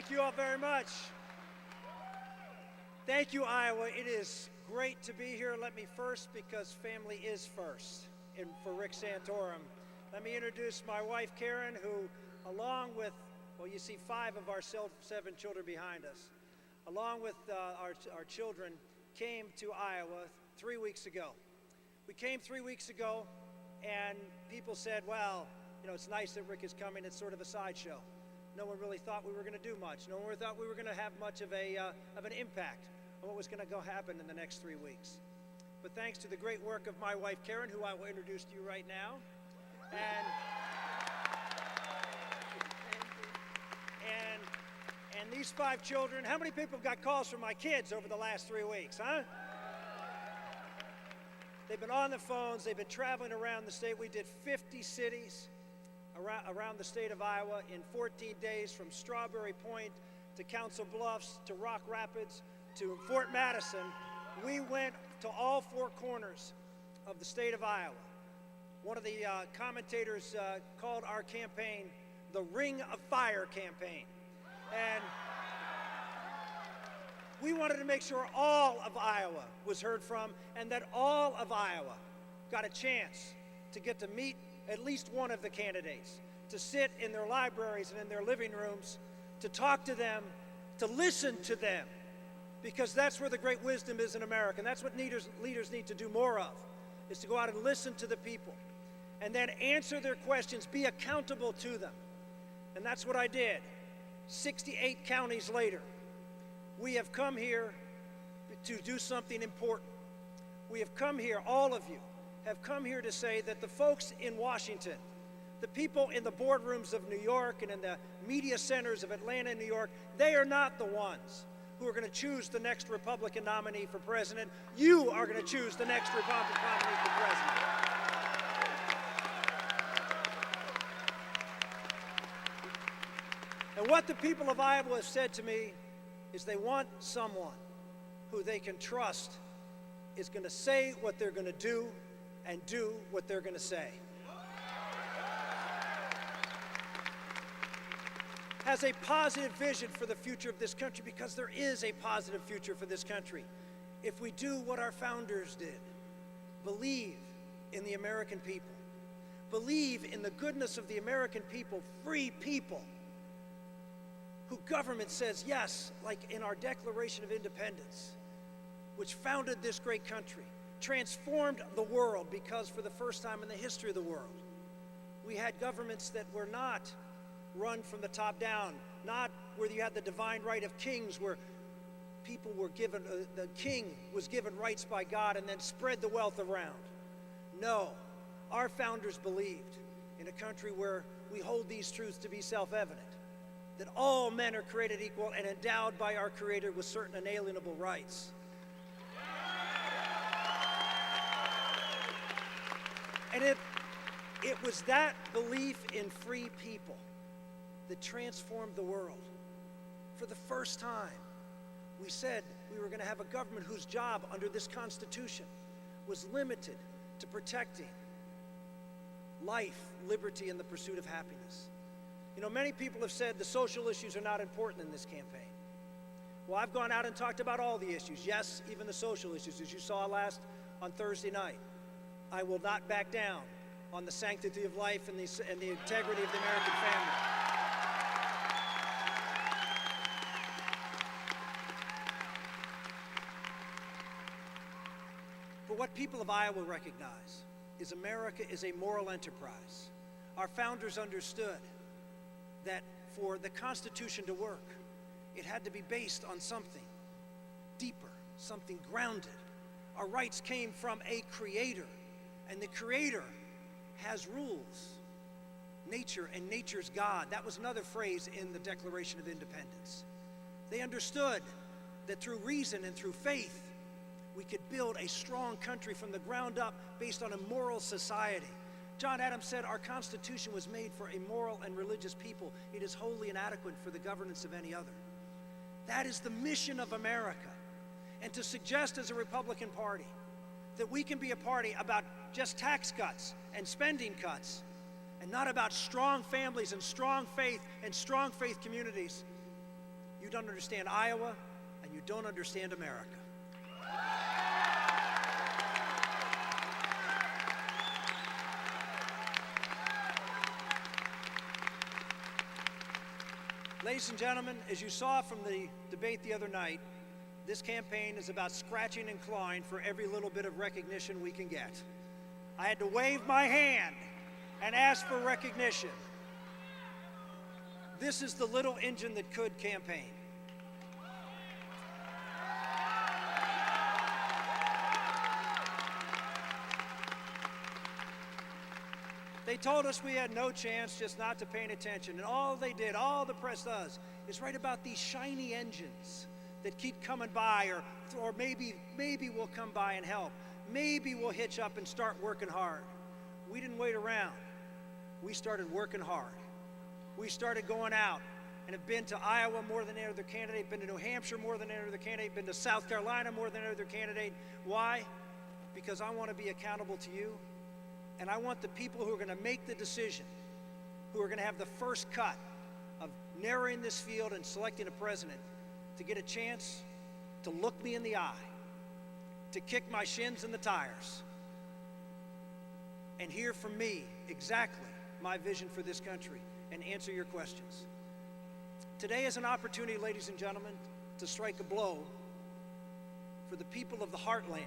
Thank you all very much. Thank you, Iowa. It is great to be here. Let me first, because family is first, and for Rick Santorum, let me introduce my wife, Karen, who, along with, well, you see 5 of our 7 children behind us, along with our children, came to Iowa 3 weeks ago. We came 3 weeks ago, and people said, well, you know, it's nice that Rick is coming. It's sort of a sideshow. No one really thought we were going to do much. No one really thought we were going to have much of an impact on what was going to go happen in the next 3 weeks. But thanks to the great work of my wife, Karen, who I will introduce to you right now, and these 5 children. How many people got calls from my kids over the last 3 weeks, huh? They've been on the phones. They've been traveling around the state. We did 50 cities around the state of Iowa in 14 days, from Strawberry Point to Council Bluffs to Rock Rapids to Fort Madison. We went to all 4 corners of the state of Iowa. One of the commentators called our campaign the Ring of Fire campaign. And we wanted to make sure all of Iowa was heard from, and that all of Iowa got a chance to get to meet at least one of the candidates, to sit in their libraries and in their living rooms, to talk to them, to listen to them, because that's where the great wisdom is in America, and that's what leaders need to do more of, is to go out and listen to the people, and then answer their questions, be accountable to them. And that's what I did. 68 counties later, we have come here to do something important. We have come here, all of you, have come here to say that the folks in Washington, the people in the boardrooms of New York and in the media centers of Atlanta and New York, they are not the ones who are going to choose the next Republican nominee for president. You are going to choose the next Republican nominee for president. And what the people of Iowa have said to me is they want someone who they can trust is going to say what they're going to do and do what they're going to say. Has a positive vision for the future of this country, because there is a positive future for this country if we do what our founders did. Believe in the American people. Believe in the goodness of the American people, free people, who government says yes, like in our Declaration of Independence, which founded this great country, transformed the world, because for the first time in the history of the world, we had governments that were not run from the top down, not where you had the divine right of kings, where people were given, the king was given rights by God and then spread the wealth around. No, our founders believed in a country where we hold these truths to be self-evident, that all men are created equal and endowed by our Creator with certain inalienable rights. And it was that belief in free people that transformed the world. For the first time, we said we were going to have a government whose job under this Constitution was limited to protecting life, liberty, and the pursuit of happiness. You know, many people have said the social issues are not important in this campaign. Well, I've gone out and talked about all the issues. Yes, even the social issues, as you saw on Thursday night. I will not back down on the sanctity of life and the integrity of the American family. But what people of Iowa recognize is America is a moral enterprise. Our founders understood that for the Constitution to work, it had to be based on something deeper, something grounded. Our rights came from a creator, and the Creator has rules. Nature and nature's God. That was another phrase in the Declaration of Independence. They understood that through reason and through faith, we could build a strong country from the ground up based on a moral society. John Adams said our Constitution was made for a moral and religious people. It is wholly inadequate for the governance of any other. That is the mission of America. And to suggest as a Republican Party that we can be a party about just tax cuts and spending cuts, and not about strong families and strong faith communities, You don't understand Iowa, and you don't understand America. Ladies and gentlemen, as you saw from the debate the other night, this campaign is about scratching and clawing for every little bit of recognition we can get. I had to wave my hand and ask for recognition. This is the little engine that could campaign. They told us we had no chance, just not to paying attention. And all they did, all the press does, is write about these shiny engines that keep coming by, or maybe we'll come by and help. Maybe we'll hitch up and start working hard. We didn't wait around. We started working hard. We started going out and have been to Iowa more than any other candidate, been to New Hampshire more than any other candidate, been to South Carolina more than any other candidate. Why? Because I want to be accountable to you. And I want the people who are going to make the decision, who are going to have the first cut of narrowing this field and selecting a president, to get a chance to look me in the eye, to kick my shins in the tires, and hear from me exactly my vision for this country and answer your questions. Today is an opportunity, ladies and gentlemen, to strike a blow for the people of the heartland.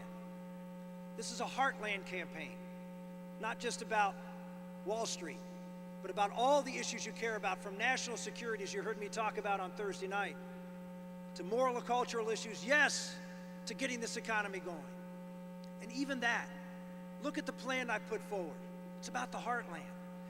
This is a heartland campaign. Not just about Wall Street, but about all the issues you care about, from national security, as you heard me talk about on Thursday night, to moral and cultural issues, yes, to getting this economy going. And even that, look at the plan I put forward. It's about the heartland.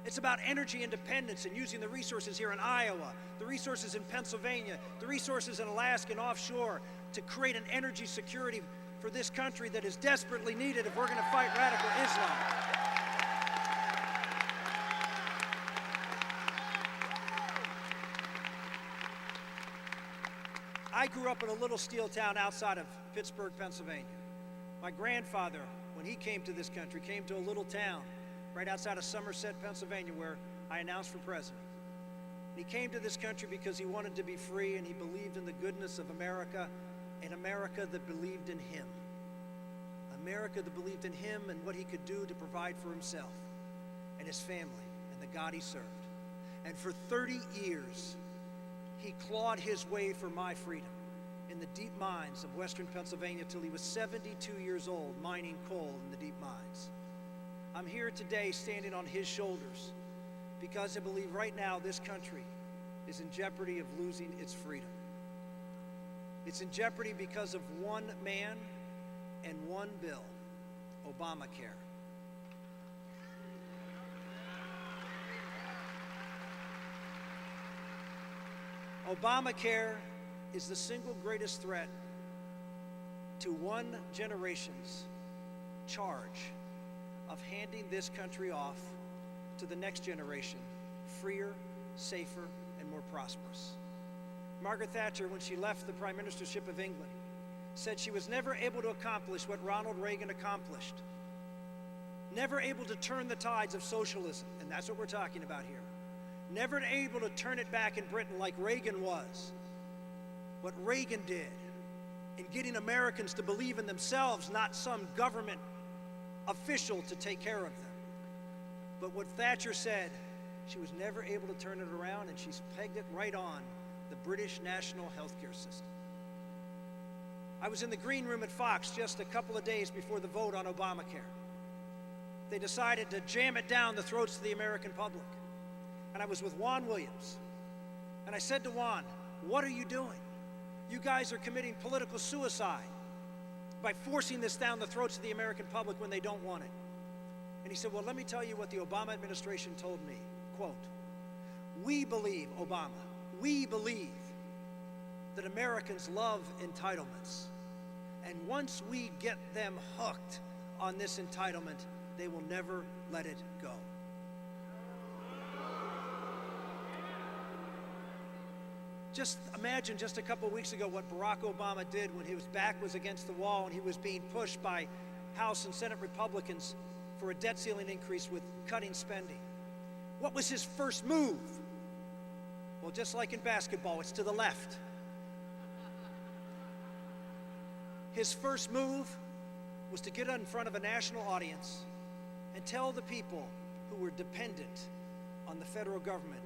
It's about energy independence and using the resources here in Iowa, the resources in Pennsylvania, the resources in Alaska and offshore to create an energy security for this country that is desperately needed if we're going to fight radical Islam. I grew up in a little steel town outside of Pittsburgh, Pennsylvania. My grandfather, when he came to this country, came to a little town right outside of Somerset, Pennsylvania, where I announced for president. And he came to this country because he wanted to be free, and he believed in the goodness of America, and America that believed in him. America that believed in him and what he could do to provide for himself and his family and the God he served. And for 30 years, he clawed his way for my freedom in the deep mines of western Pennsylvania till he was 72 years old, mining coal in the deep mines. I'm here today standing on his shoulders because I believe right now this country is in jeopardy of losing its freedom. It's in jeopardy because of one man and one bill, Obamacare. Obamacare is the single greatest threat to one generation's charge of handing this country off to the next generation, freer, safer, and more prosperous. Margaret Thatcher, when she left the prime ministership of England, said she was never able to accomplish what Ronald Reagan accomplished, never able to turn the tides of socialism, and that's what we're talking about here. Never able to turn it back in Britain like Reagan was. What Reagan did in getting Americans to believe in themselves, not some government official to take care of them. But what Thatcher said, she was never able to turn it around, and she's pegged it right on the British national healthcare system. I was in the green room at Fox just a couple of days before the vote on Obamacare. They decided to jam it down the throats of the American public. And I was with Juan Williams. And I said to Juan, what are you doing? You guys are committing political suicide by forcing this down the throats of the American public when they don't want it. And he said, well, let me tell you what the Obama administration told me. Quote, we believe, Obama, we believe that Americans love entitlements. And once we get them hooked on this entitlement, they will never let it go. Just imagine just a couple of weeks ago what Barack Obama did when his back was against the wall and he was being pushed by House and Senate Republicans for a debt ceiling increase with cutting spending. What was his first move? Well, just like in basketball, it's to the left. His first move was to get in front of a national audience and tell the people who were dependent on the federal government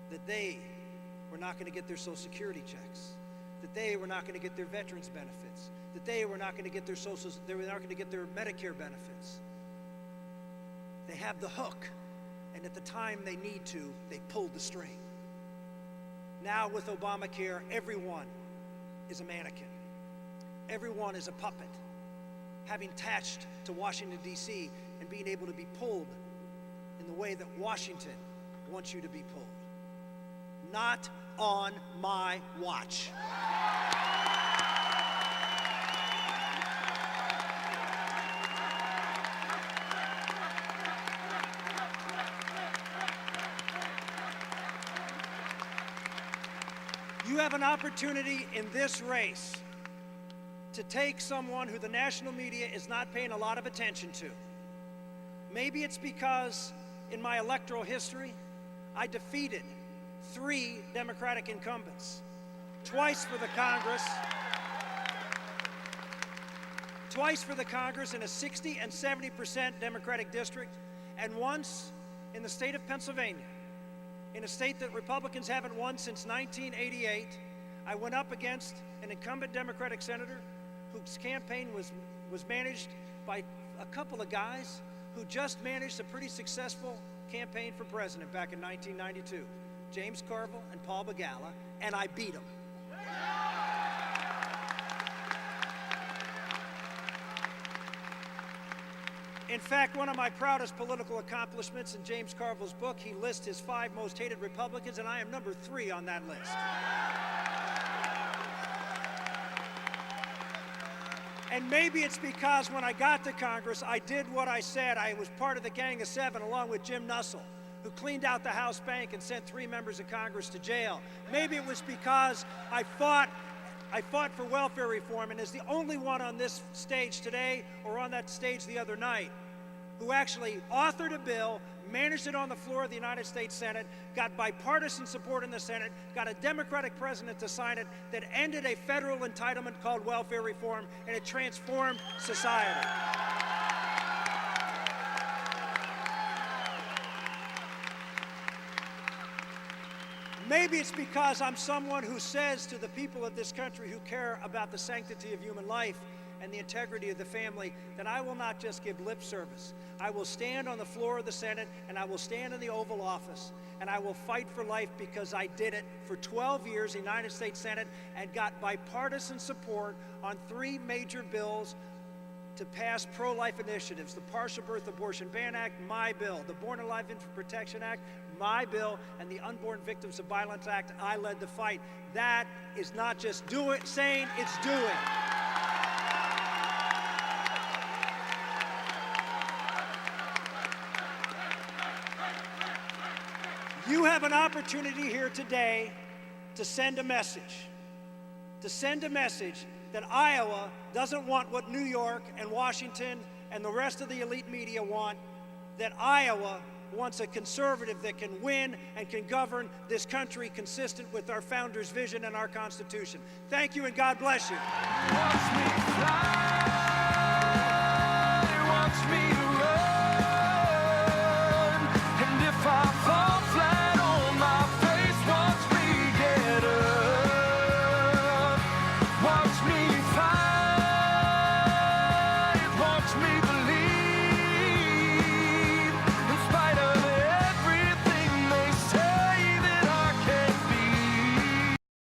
that they were not going to get their Social Security checks, that they were not going to get their veterans benefits, that they were not going to get their they were not going to get their Medicare benefits. They have the hook, and at the time they need to, they pulled the string. Now with Obamacare, everyone is a mannequin. Everyone is a puppet, having attached to Washington, D.C., and being able to be pulled in the way that Washington wants you to be pulled. Not on my watch. You have an opportunity in this race to take someone who the national media is not paying a lot of attention to. Maybe it's because in my electoral history, I defeated 3 Democratic incumbents, twice for the Congress in a 60 and 70% Democratic district, and once in the state of Pennsylvania, in a state that Republicans haven't won since 1988. I went up against an incumbent Democratic senator whose campaign was managed by a couple of guys who just managed a pretty successful campaign for president back in 1992, James Carville and Paul Begala, and I beat them. In fact, one of my proudest political accomplishments in James Carville's book, he lists his 5 most hated Republicans, and I am number 3 on that list. And maybe it's because when I got to Congress, I did what I said. I was part of the Gang of 7 along with Jim Nussle, who cleaned out the House bank and sent 3 members of Congress to jail. Maybe it was because I fought for welfare reform, and as the only one on this stage today or on that stage the other night who actually authored a bill, managed it on the floor of the United States Senate, got bipartisan support in the Senate, got a Democratic president to sign it, that ended a federal entitlement called welfare reform, and it transformed society. Maybe it's because I'm someone who says to the people of this country who care about the sanctity of human life and the integrity of the family that I will not just give lip service. I will stand on the floor of the Senate, and I will stand in the Oval Office, and I will fight for life because I did it for 12 years in the United States Senate and got bipartisan support on 3 major bills to pass pro-life initiatives: the Partial Birth Abortion Ban Act, my bill; the Born Alive Infant Protection Act, my bill; and the Unborn Victims of Violence Act. I led the fight. That is not just saying, it's doing. You have an opportunity here today to send a message. That Iowa doesn't want what New York and Washington and the rest of the elite media want, that Iowa wants a conservative that can win and can govern this country consistent with our founders' vision and our Constitution. Thank you, and God bless you. Watch me fly, watch me run, and if I fall flat on my face, watch me get up. Watch me fight, watch me believe.